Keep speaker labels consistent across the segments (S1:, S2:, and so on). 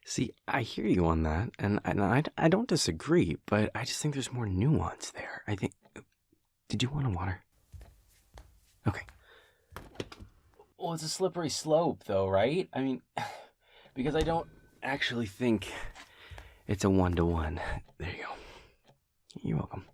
S1: See, I hear you on that, and I don't disagree, but I just think there's more nuance there. I think. Did you want a water? Okay. Well, it's a slippery slope, though, right? I mean, because I don't actually think it's a one-to-one. There you go. You're welcome.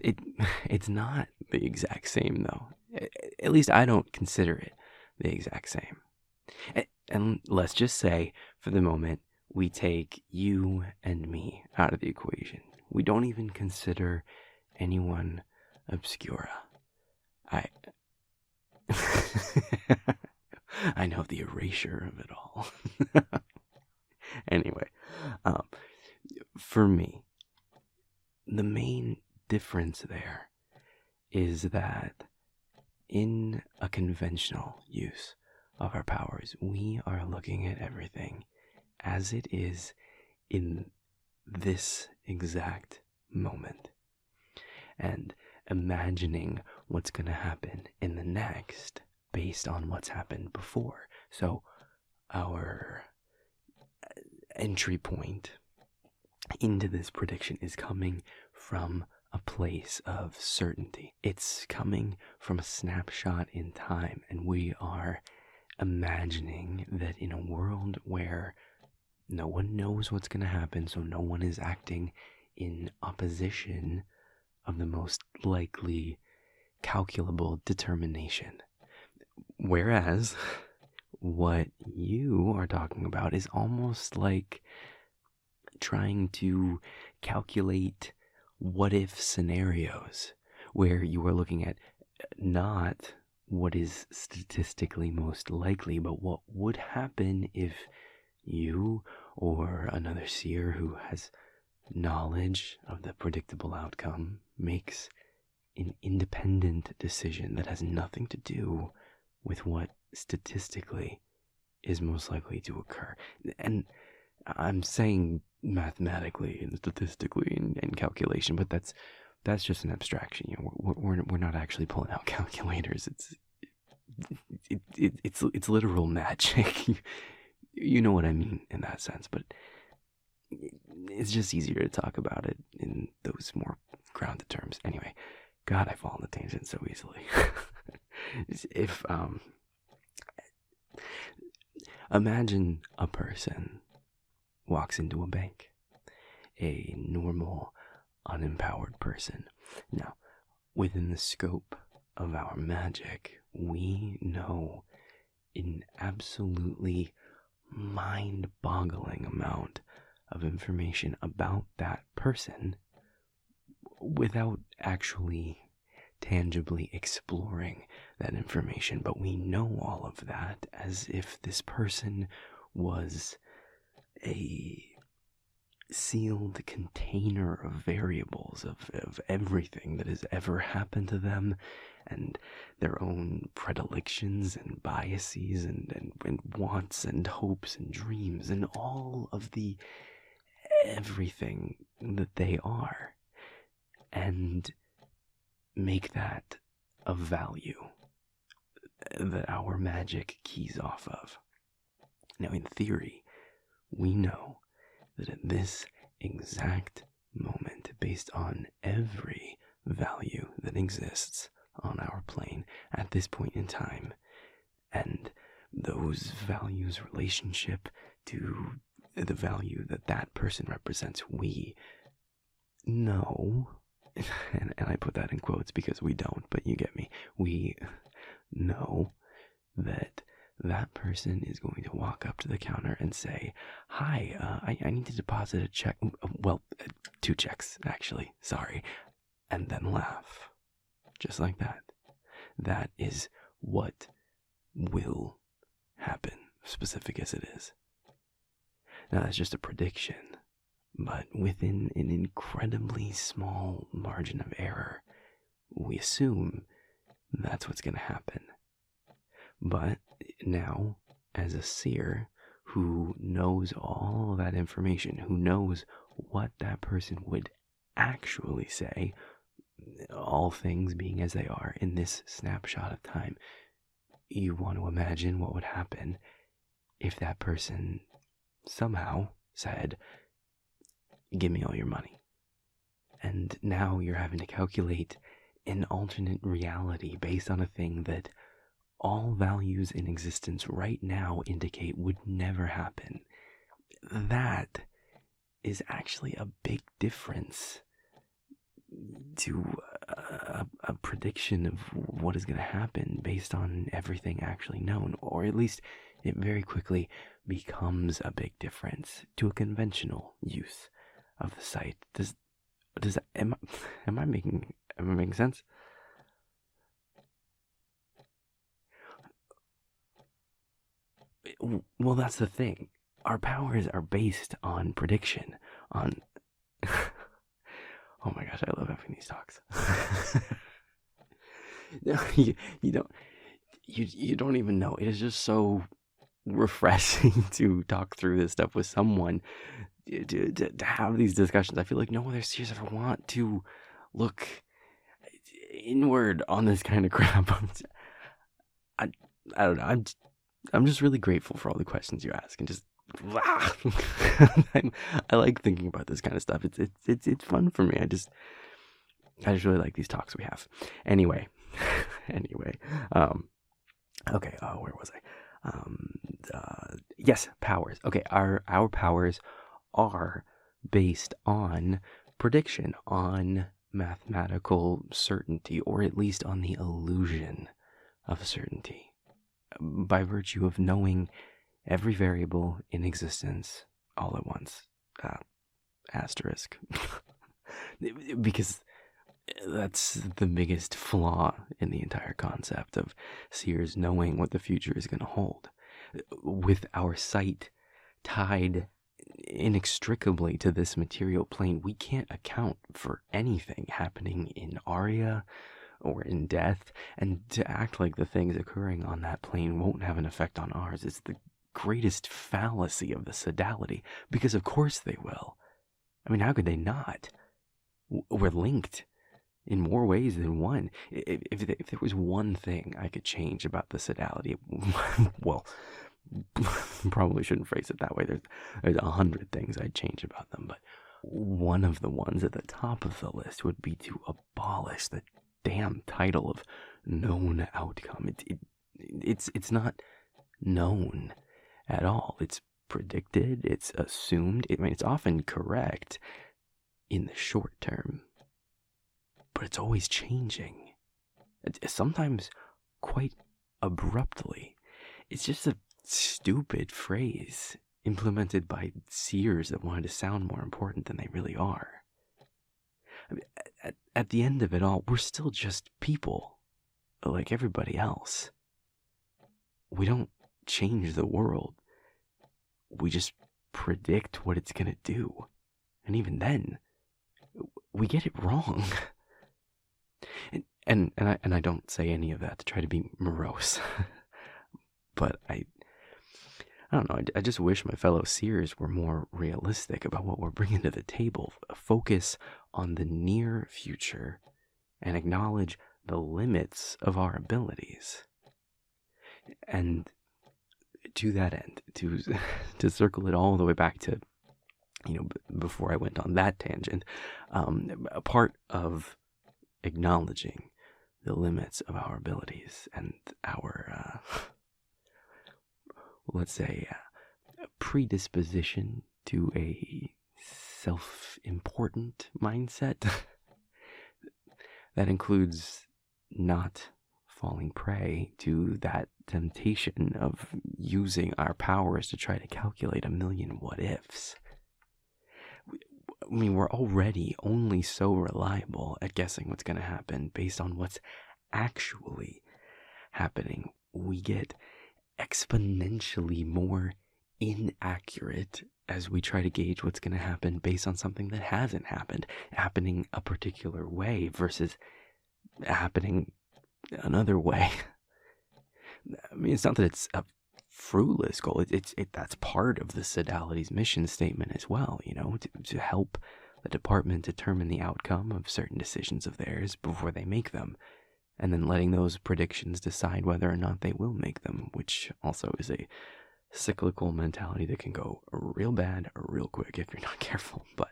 S1: It it's not the exact same, though. At least I don't consider it the exact same. And let's just say, for the moment, we take you and me out of the equation. We don't even consider anyone obscura. I I know, the erasure of it all. Anyway, um, for me, the main difference there is that in a conventional use of our powers, we are looking at everything as it is in this exact moment and imagining what's going to happen in the next based on what's happened before. So our entry point into this prediction is coming from a place of certainty. It's coming from a snapshot in time, and we are imagining that in a world where no one knows what's going to happen, so no one is acting in opposition of the most likely calculable determination. Whereas what you are talking about is almost like trying to calculate what if scenarios where you are looking at not what is statistically most likely, but what would happen if you or another seer who has knowledge of the predictable outcome makes an independent decision that has nothing to do with what statistically is most likely to occur. And I'm saying mathematically and statistically and calculation, but that's just an abstraction. You know, we're not actually pulling out calculators. It's literal magic. You know what I mean in that sense, but it's just easier to talk about it in those more grounded terms. Anyway, God, I fall on the tangent so easily. If imagine a person walks into a bank, a normal, unempowered person. Now, within the scope of our magic, we know an absolutely mind-boggling amount of information about that person without actually tangibly exploring that information. But we know all of that as if this person was a sealed container of variables of everything that has ever happened to them, and their own predilections and biases and wants and hopes and dreams and all of the everything that they are, and make that a value that our magic keys off of. Now, in theory, we know that at this exact moment, based on every value that exists on our plane at this point in time, and those values' relationship to the value that that person represents, we know, and I put that in quotes because we don't, but you get me, we know that that person is going to walk up to the counter and say, "Hi, I need to deposit a check." Well, 2 checks, actually. Sorry. And then laugh. Just like that. That is what will happen, specific as it is. Now, that's just a prediction, but within an incredibly small margin of error, we assume that's what's going to happen. But now, as a seer who knows all that information, who knows what that person would actually say, all things being as they are in this snapshot of time, you want to imagine what would happen if that person somehow said, give me all your money. And now you're having to calculate an alternate reality based on a thing that all values in existence right now indicate would never happen. That is actually a big difference to a prediction of what is going to happen based on everything actually known, or at least it very quickly becomes a big difference to a conventional use of the site. Am I making sense? Well, that's the thing. Our powers are based on prediction, on oh my gosh, I love having these talks. No, you don't even know. It is just so refreshing to talk through this stuff with someone, to have these discussions. I feel like no other seers ever want to look inward on this kind of crap. I don't know. I'm just really grateful for all the questions you ask, and just I like thinking about this kind of stuff. It's fun for me. I just really like these talks we have. Anyway, okay. Where was I? Yes, powers. Okay, our powers are based on prediction, on mathematical certainty, or at least on the illusion of certainty, by virtue of knowing every variable in existence all at once. Asterisk. Because that's the biggest flaw in the entire concept of seers knowing what the future is going to hold. With our sight tied inextricably to this material plane, we can't account for anything happening in Aria or in death, and to act like the things occurring on that plane won't have an effect on ours is the greatest fallacy of the sodality, because of course they will. I mean, how could they not? We're linked in more ways than one. If there was one thing I could change about the sodality, well, probably shouldn't phrase it that way. There's 100 things I'd change about them, but one of the ones at the top of the list would be to abolish the damn title of known outcome. It's not known at all. It's predicted, it's assumed. I mean, it's often correct in the short term, but it's always changing. Sometimes quite abruptly. It's just a stupid phrase implemented by seers that wanted to sound more important than they really are. I mean, at the end of it all, we're still just people, like everybody else. We don't change the world. We just predict what it's gonna do. And even then, we get it wrong. And I don't say any of that to try to be morose. But I don't know, I just wish my fellow seers were more realistic about what we're bringing to the table. Focus on the near future and acknowledge the limits of our abilities. And to that end, to circle it all the way back to, before I went on that tangent, a part of acknowledging the limits of our abilities and our let's say, predisposition to a self-important mindset that includes not falling prey to that temptation of using our powers to try to calculate a million what-ifs. I mean, we're already only so reliable at guessing what's going to happen based on what's actually happening. We get exponentially more inaccurate as we try to gauge what's going to happen based on something that hasn't happened, happening a particular way versus happening another way. I mean, it's not that it's a fruitless goal. That's part of the Sodality's mission statement as well, to help the department determine the outcome of certain decisions of theirs before they make them, and then letting those predictions decide whether or not they will make them, which also is a cyclical mentality that can go real bad or real quick if you're not careful. But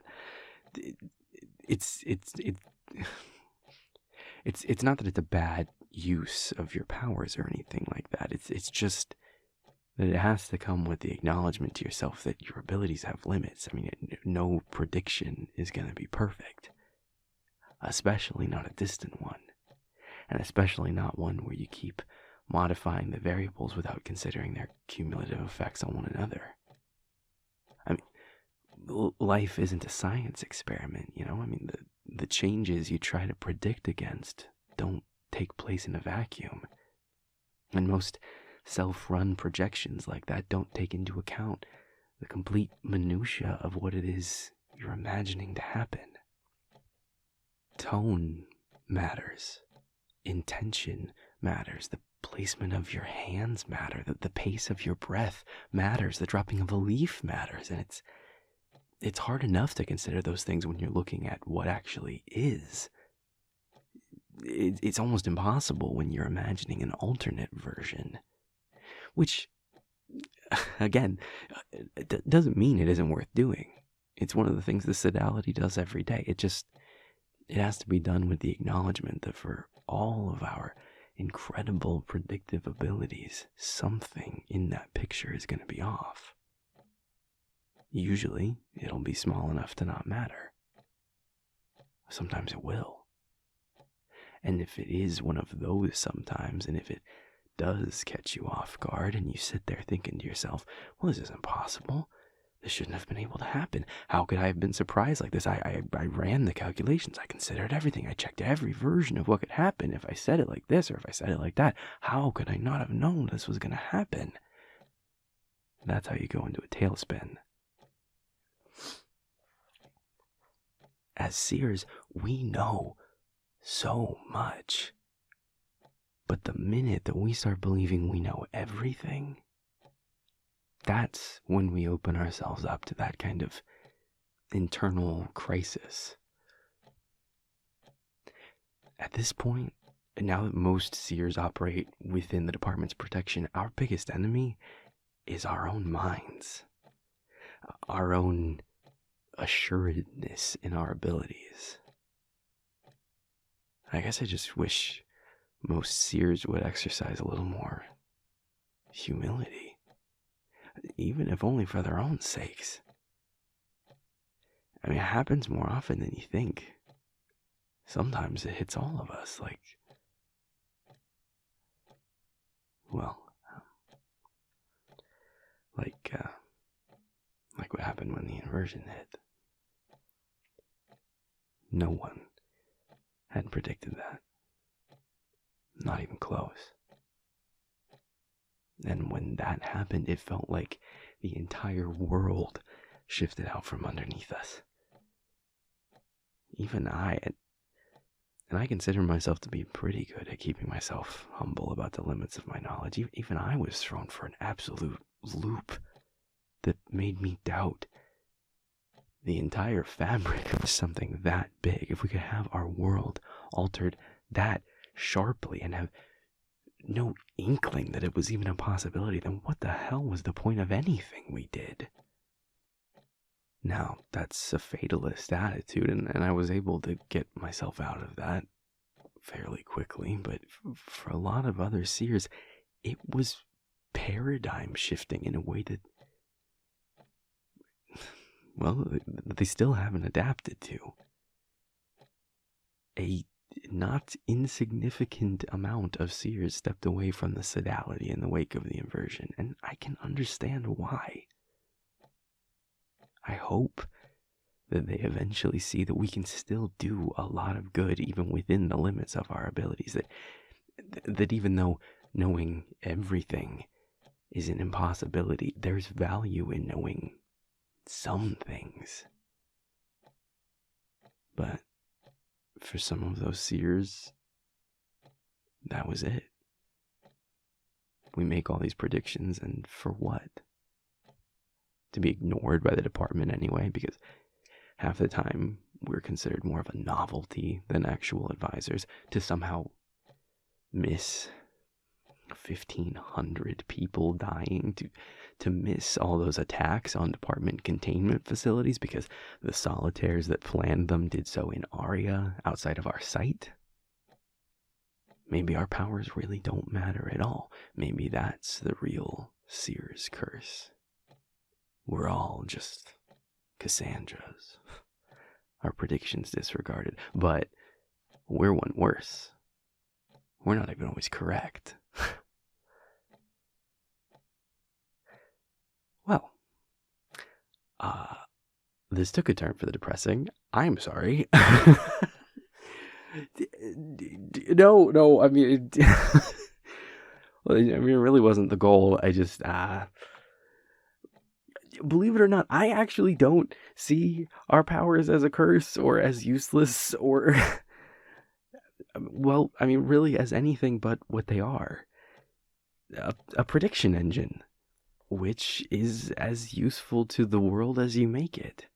S1: it, it's it's it, it's not that it's a bad use of your powers or anything like that. It's just that it has to come with the acknowledgement to yourself that your abilities have limits. I mean, no prediction is going to be perfect, especially not a distant one, and especially not one where you keep modifying the variables without considering their cumulative effects on one another. I mean, life isn't a science experiment, you know? I mean, the changes you try to predict against don't take place in a vacuum. And most self-run projections like that don't take into account the complete minutia of what it is you're imagining to happen. Tone matters. Intention matters. The placement of your hands matter. The pace of your breath matters. The dropping of a leaf matters. And it's hard enough to consider those things when you're looking at what actually is. It's almost impossible when you're imagining an alternate version. Which, again, doesn't mean it isn't worth doing. It's one of the things the Sodality does every day. It has to be done with the acknowledgement that for all of our incredible predictive abilities, something in that picture is going to be off. Usually, it'll be small enough to not matter. Sometimes it will. And if it is one of those sometimes, and if it does catch you off guard, and you sit there thinking to yourself, well, this isn't possible. This shouldn't have been able to happen. How could I have been surprised like this? I ran the calculations. I considered everything. I checked every version of what could happen if I said it like this or if I said it like that. How could I not have known this was going to happen? That's how you go into a tailspin. As seers, we know so much. But the minute that we start believing we know everything, that's when we open ourselves up to that kind of internal crisis. At this point, now that most seers operate within the department's protection, our biggest enemy is our own minds, our own assuredness in our abilities. I guess I just wish most seers would exercise a little more humility, even if only for their own sakes. I mean, it happens more often than you think. Sometimes it hits all of us, like what happened when the inversion hit. No one had predicted that. Not even close. And when that happened, it felt like the entire world shifted out from underneath us. Even and I consider myself to be pretty good at keeping myself humble about the limits of my knowledge. Even I was thrown for an absolute loop that made me doubt the entire fabric of something that big. If we could have our world altered that sharply and have no inkling that it was even a possibility, then what the hell was the point of anything we did? Now, that's a fatalist attitude, and I was able to get myself out of that fairly quickly, but for a lot of other seers, it was paradigm shifting in a way that, well, they still haven't adapted to. A not insignificant amount of seers stepped away from the Sodality in the wake of the inversion, and I can understand why. I hope that they eventually see that we can still do a lot of good even within the limits of our abilities, that even though knowing everything is an impossibility, there's value in knowing some things. But for some of those seers, that was it. We make all these predictions, and for what? To be ignored by the department anyway, because half the time we're considered more of a novelty than actual advisors, to somehow miss 1,500 people dying to miss all those attacks on department containment facilities because the solitaires that planned them did so in Aria outside of our sight. Maybe our powers really don't matter at all. Maybe that's the real Seer's curse. We're all just Cassandras. Our predictions disregarded. But we're one worse. We're not even always correct. Well, this took a turn for the depressing. I'm sorry. No, I mean, well, I mean, it really wasn't the goal. I just, believe it or not, I actually don't see our powers as a curse or as useless or, well, I mean, really as anything but what they are. A prediction engine, which is as useful to the world as you make it.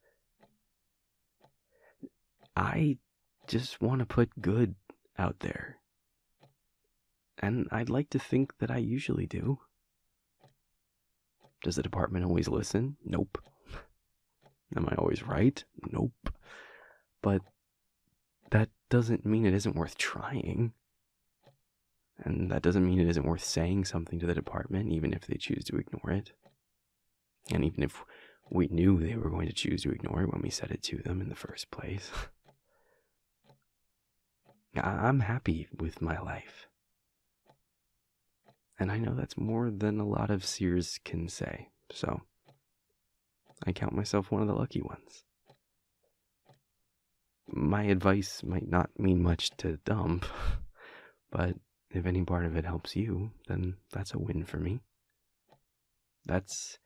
S1: I just want to put good out there. And I'd like to think that I usually do. Does the department always listen? Nope. Am I always right? Nope. But that doesn't mean it isn't worth trying. And that doesn't mean it isn't worth saying something to the department, even if they choose to ignore it. And even if we knew they were going to choose to ignore it when we said it to them in the first place. I'm happy with my life. And I know that's more than a lot of seers can say, so I count myself one of the lucky ones. My advice might not mean much to dump, but if any part of it helps you, then that's a win for me. That's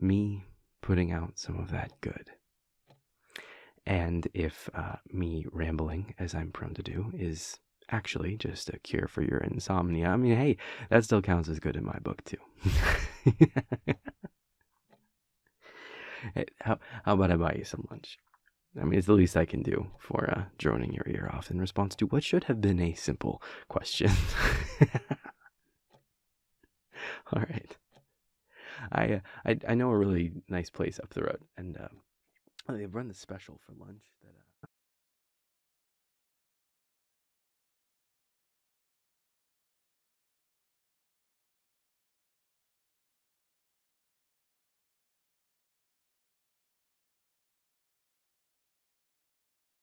S1: me putting out some of that good. And if me rambling, as I'm prone to do, is actually just a cure for your insomnia, I mean, hey, that still counts as good in my book, too. Hey, how about I buy you some lunch? I mean, it's the least I can do for droning your ear off in response to what should have been a simple question. All right. I know a really nice place up the road, and they run the special for lunch that